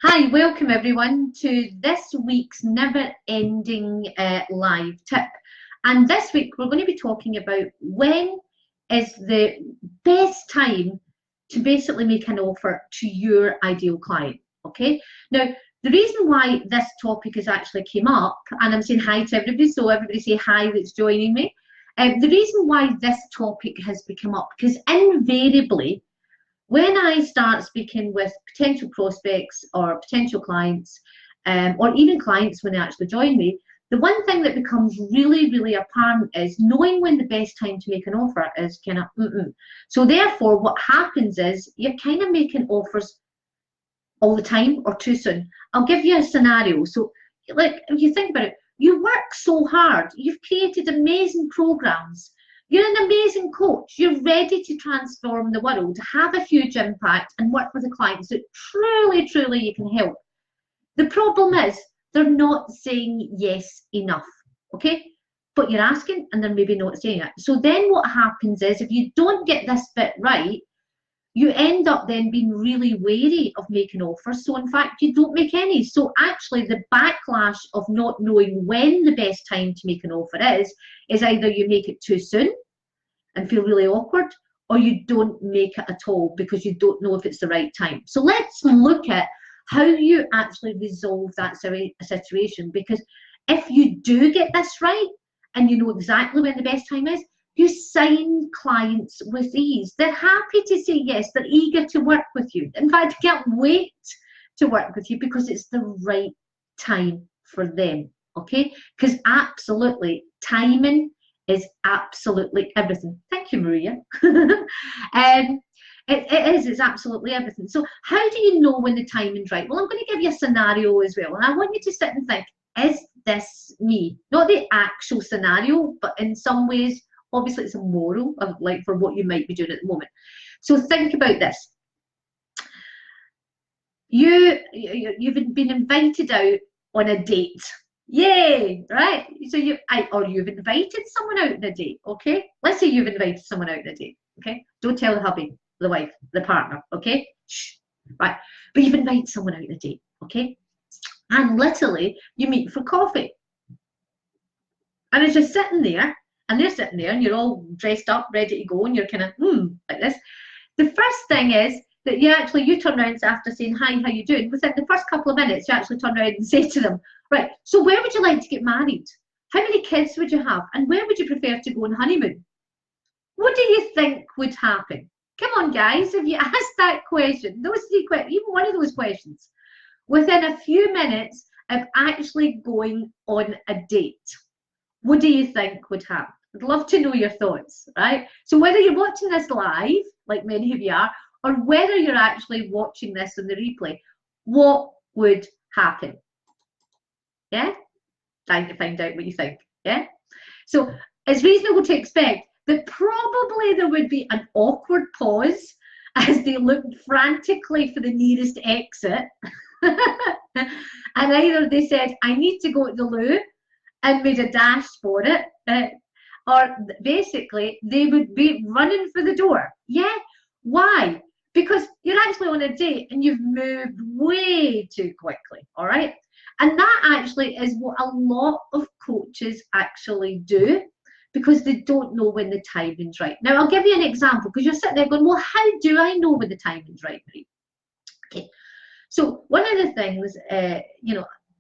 Hi, welcome everyone to this week's never-ending live tip. And this week we're going to be talking about when is the best time to basically make an offer to your ideal client. Okay. Now, the reason why this topic has actually came up, and I'm saying hi to everybody, so everybody say hi that's joining me. The reason why this topic has become up, because invariably, when I start speaking with potential prospects or potential clients, or even clients when they actually join me, the one thing that becomes really, really apparent is knowing when the best time to make an offer is kind of So therefore, what happens is you're kind of making offers all the time or too soon. I'll give you a scenario. So, like, if you think about it, you work so hard, you've created amazing programs. You're an amazing coach. You're ready to transform the world, have a huge impact, and work with the clients that truly, truly you can help. The problem is they're not saying yes enough, okay? But you're asking and they're maybe not saying it. So then what happens is if you don't get this bit right, you end up then being really wary of making offers. So in fact, you don't make any. So actually the backlash of not knowing when the best time to make an offer is either you make it too soon and feel really awkward, or you don't make it at all because you don't know if it's the right time. So let's look at how you actually resolve that situation, because if you do get this right and you know exactly when the best time is, you sign clients with ease. They're happy to say yes. They're eager to work with you. In fact, can't wait to work with you because it's the right time for them, okay? Because absolutely, timing is absolutely everything. Thank you, Maria. It's absolutely everything. So how do you know when the timing's right? Well, I'm going to give you a scenario as well. And I want you to sit and think, is this me? Not the actual scenario, but in some ways, obviously it's a moral of like for what you might be doing at the moment. So think about this. You've been invited out on a date. Yay, right? So you've invited someone out on a date, okay? Let's say you've invited someone out on a date, okay? Don't tell the hubby, the wife, the partner, okay? Shh, right? But you've invited someone out on a date, okay? And literally, you meet for coffee. And it's just sitting there, and they're sitting there, and you're all dressed up, ready to go, and you're kind of, like this. The first thing is that you turn around after saying, hi, how you doing? Within the first couple of minutes, you actually turn around and say to them, right, so where would you like to get married? How many kids would you have? And where would you prefer to go on honeymoon? What do you think would happen? Come on, guys, if you ask that question, those three questions, even one of those questions, within a few minutes of actually going on a date, what do you think would happen? I'd love to know your thoughts, right? So whether you're watching this live, like many of you are, or whether you're actually watching this on the replay, what would happen? Yeah? Time to find out what you think, yeah? So it's reasonable to expect that probably there would be an awkward pause as they looked frantically for the nearest exit. And either they said, I need to go to the loo, and made a dash for it, or basically they would be running for the door. Yeah, why? Because you're actually on a date and you've moved way too quickly, all right? And that actually is what a lot of coaches actually do, because they don't know when the timing's right. Now, I'll give you an example, because you're sitting there going, well, how do I know when the timing's right, Marie? Okay, so one of the things,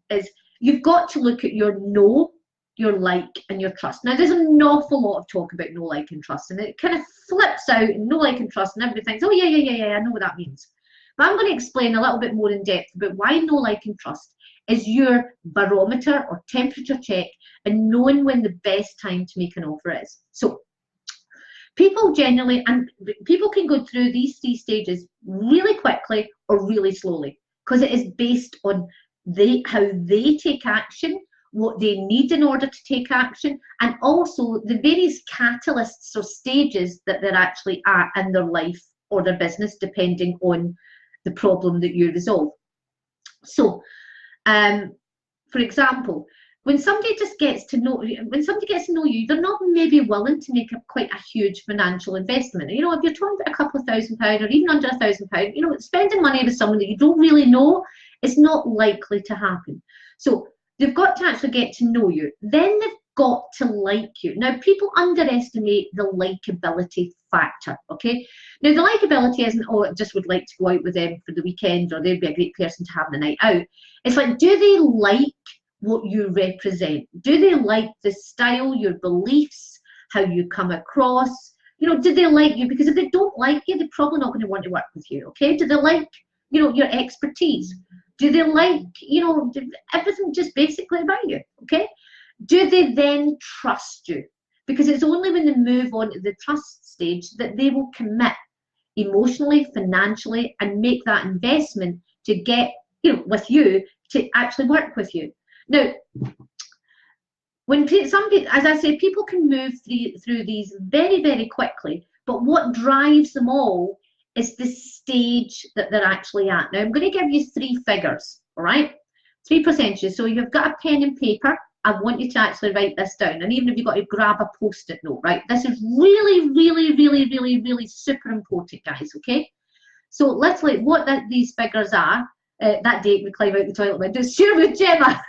is you've got to look at your know, your like, and your trust. Now, there's an awful lot of talk about know, like, and trust, and it kind of flips out and know, like, and trust, and everybody thinks, oh, yeah, I know what that means. But I'm going to explain a little bit more in depth about why know, like, and trust is your barometer or temperature check and knowing when the best time to make an offer is. So people generally, and people can go through these three stages really quickly or really slowly, because it is based on how they take action, what they need in order to take action, and also the various catalysts or stages that they're actually at in their life or their business, depending on the problem that you resolve. So, for example, when somebody gets to know you, they're not maybe willing to make quite a huge financial investment. You know, if you're talking about a couple of £1,000 or even under £1,000, you know, spending money with someone that you don't really know It's not likely to happen. So they've got to actually get to know you. Then they've got to like you. Now, people underestimate the likability factor, okay? Now, the likability isn't, oh, I just would like to go out with them for the weekend, or they'd be a great person to have the night out. It's like, do they like what you represent? Do they like the style, your beliefs, how you come across? You know, do they like you? Because if they don't like you, they're probably not going to want to work with you, okay? Do they like, you know, your expertise? Do they like, you know, everything just basically about you, okay? Do they then trust you? Because it's only when they move on to the trust stage that they will commit emotionally, financially, and make that investment to get, you know, with you, to actually work with you. Now, when some people, as I say, people can move through these very, very quickly, but what drives them all is the stage that they're actually at. Now, I'm going to give you 3 figures, all right? 3 percentages. So you've got a pen and paper. I want you to actually write this down. And even if you've got to grab a post-it note, right? This is really, really, really, really, really super important, guys, okay? So let's look what these figures are. That date we climb out the toilet window. Share with Gemma.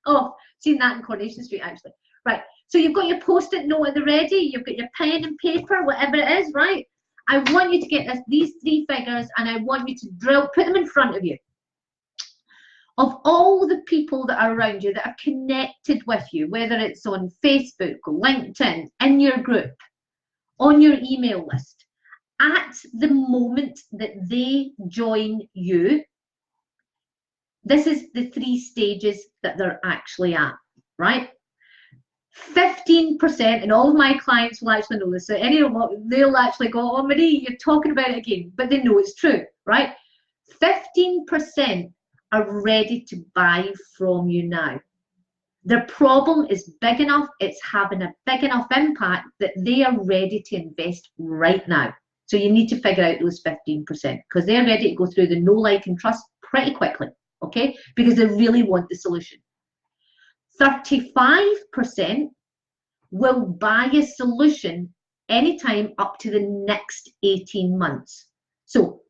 Oh, seen that in Coronation Street, actually. Right, so you've got your post-it note at the ready. You've got your pen and paper, whatever it is, right? I want you to get these 3 figures, and I want you to put them in front of you. Of all the people that are around you that are connected with you, whether it's on Facebook, LinkedIn, in your group, on your email list, at the moment that they join you, this is the 3 stages that they're actually at, right? 15%, and all of my clients will actually know this, so any of them, they'll actually go, oh, Marie, you're talking about it again, but they know it's true, right? 15% are ready to buy from you now. Their problem is big enough, it's having a big enough impact that they are ready to invest right now. So you need to figure out those 15% because they're ready to go through the know, like, and trust pretty quickly, okay? Because they really want the solution. 35% will buy a solution anytime up to the next 18 months. So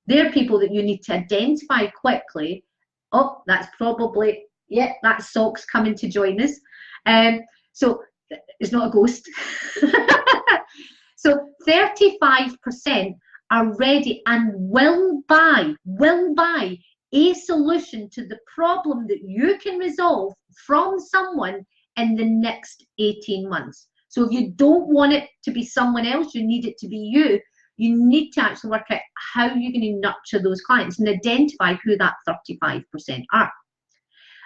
they're people that you need to identify quickly. Oh, that's probably, yeah, that's Socks coming to join us. So it's not a ghost. So 35% are ready and will buy a solution to the problem that you can resolve from someone in the next 18 months. So if you don't want it to be someone else, you need it to be you. You need to actually work out how you're going to nurture those clients and identify who that 35% are.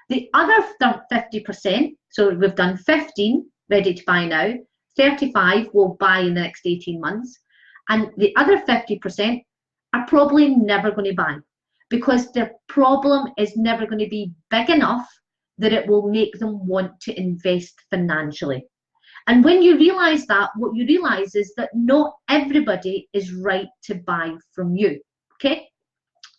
The other 50%, so we've done 15 ready to buy now, 35 will buy in the next 18 months, and the other 50% are probably never going to buy because their problem is never going to be big enough that it will make them want to invest financially. And when you realize that, what you realize is that not everybody is right to buy from you, okay?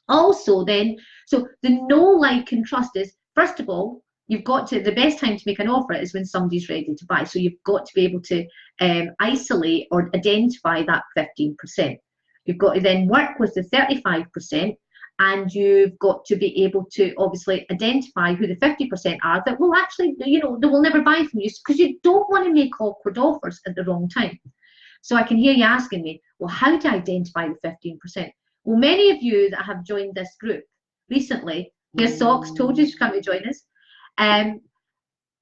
Also then, so the know, like, and trust is, first of all, you've got to, the best time to make an offer is when somebody's ready to buy. So you've got to be able to isolate or identify that 15%. You've got to then work with the 35%, and you've got to be able to obviously identify who the 50% are that will actually, you know, they will never buy from you, because you don't want to make awkward offers at the wrong time. So I can hear you asking me, well, how do I identify the 15%? Well, many of you that have joined this group recently, here's Socks, told you to come to join us,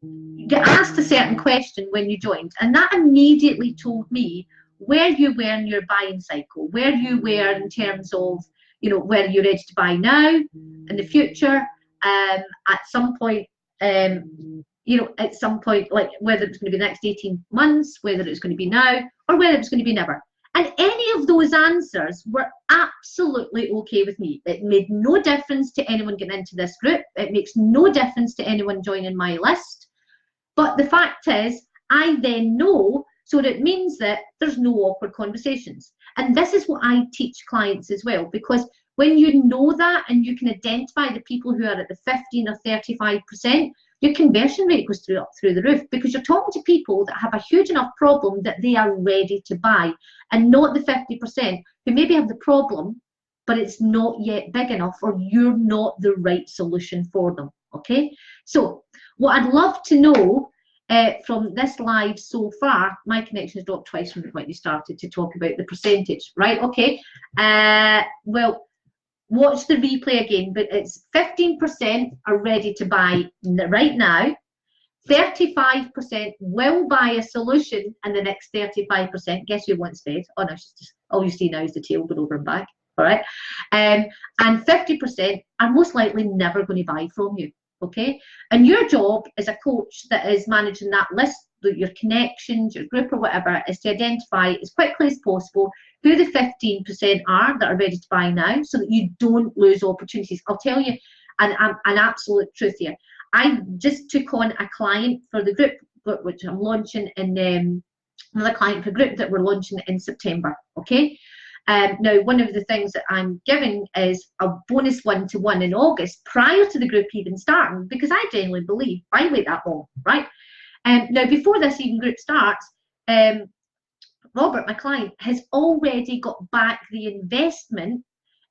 you get asked a certain question when you joined, and that immediately told me where you were in your buying cycle, where you were in terms of, you know, whether you're ready to buy now, in the future, at some point, you know, at some point, like whether it's going to be the next 18 months, whether it's going to be now, or whether it's going to be never. And any of those answers were absolutely okay with me. It made no difference to anyone getting into this group. It makes no difference to anyone joining my list. But the fact is, I then know, so that it means that there's no awkward conversations. And this is what I teach clients as well, because when you know that and you can identify the people who are at the 15 or 35%, your conversion rate goes up through the roof, because you're talking to people that have a huge enough problem that they are ready to buy, and not the 50% who maybe have the problem but it's not yet big enough, or you're not the right solution for them. Okay, so what I'd love to know from this live so far, my connection has dropped twice from when you started to talk about the percentage, right? Okay, well, watch the replay again, but it's 15% are ready to buy right now, 35% will buy a solution, and the next 35%, guess who wants bed? Oh no, just, all you see now is the tail go over and back. All right, and 50% are most likely never going to buy from you. Okay, and your job as a coach that is managing that list, your connections, your group or whatever, is to identify as quickly as possible who the 15% are that are ready to buy now, so that you don't lose opportunities. I'll tell you an absolute truth here. I just took on a client for the group, which I'm launching in another client for group that we're launching in September. Okay. Now, one of the things that I'm giving is a bonus one-to-one in August prior to the group even starting, because I genuinely believe, why wait that long, right? Now, before this even group starts, Robert, my client, has already got back the investment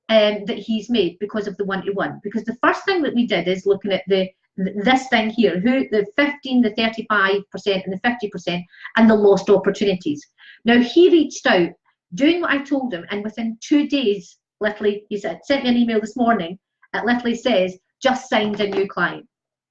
that he's made because of the one-to-one. Because the first thing that we did is looking at this thing here, who the 15, the 35%, and the 50%, and the lost opportunities. Now, he reached out, doing what I told him, and within 2 days, literally, he said, sent me an email this morning, it literally says, just signed a new client,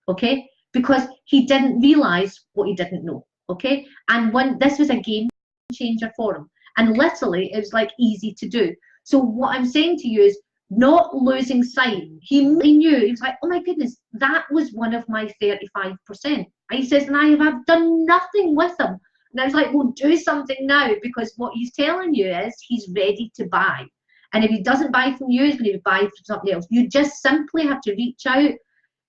okay? Because he didn't realize what he didn't know, okay? And this was a game changer for him. And literally, it was like easy to do. So what I'm saying to you is not losing sight. He knew, he was like, oh my goodness, that was one of my 35%. And he says, and I have done nothing with them. And I was like, well, do something now, because what he's telling you is he's ready to buy. And if he doesn't buy from you, he's going to buy from something else. You just simply have to reach out,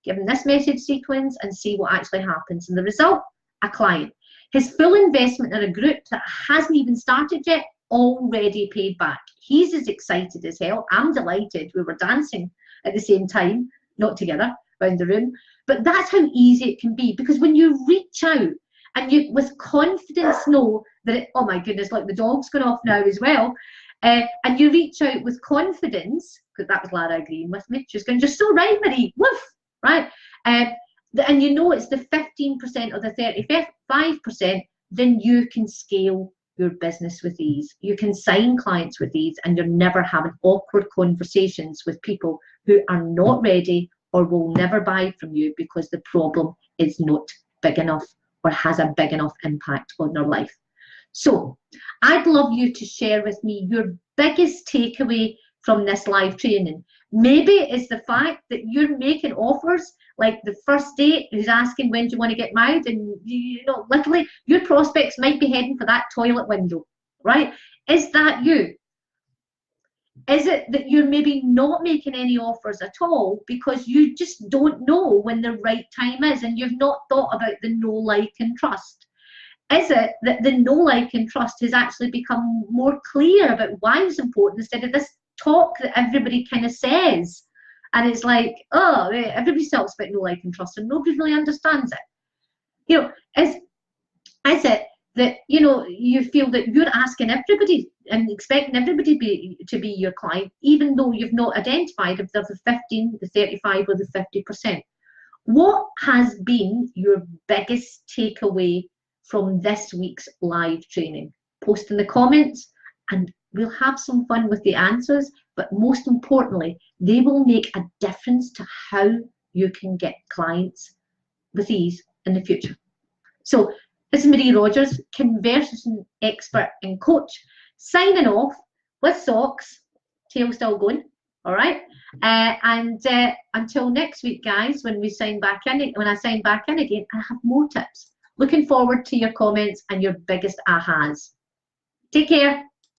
give him this message sequence, and see what actually happens. And the result, a client. His full investment in a group that hasn't even started yet, already paid back. He's as excited as hell. I'm delighted. We were dancing at the same time, not together, around the room. But that's how easy it can be, because when you reach out, and you, with confidence, know that, oh my goodness, like the dog's gone off now as well. And you reach out with confidence, because that was Lara agreeing with me. She's going, just so right, Marie, woof, right? And you know it's the 15% or the 35%, then you can scale your business with ease. You can sign clients with ease, and you're never having awkward conversations with people who are not ready or will never buy from you because the problem is not big enough or has a big enough impact on their life. So I'd love you to share with me your biggest takeaway from this live training. Maybe it's the fact that you're making offers like the first date who's asking, when do you want to get married? And you know, literally your prospects might be heading for that toilet window, right? Is that you? Is it that you're maybe not making any offers at all because you just don't know when the right time is, and you've not thought about the know, like, and trust? Is it that the know, like, and trust has actually become more clear about why it's important, instead of this talk that everybody kind of says? And it's like, oh, everybody talks about know, like, and trust, and nobody really understands it. You know, is it that, you know, you feel that you're asking everybody and expecting everybody to be your client, even though you've not identified if they're the 15, the 35, or the 50%? What has been your biggest takeaway from this week's live training? Post in the comments, and we'll have some fun with the answers, but most importantly, they will make a difference to how you can get clients with ease in the future. So this is Marie Rodgers, Conversion Expert and Coach, signing off with socks, tail still going, all right? Until next week, guys, when I sign back in again, I have more tips. Looking forward to your comments and your biggest ahas. Take care.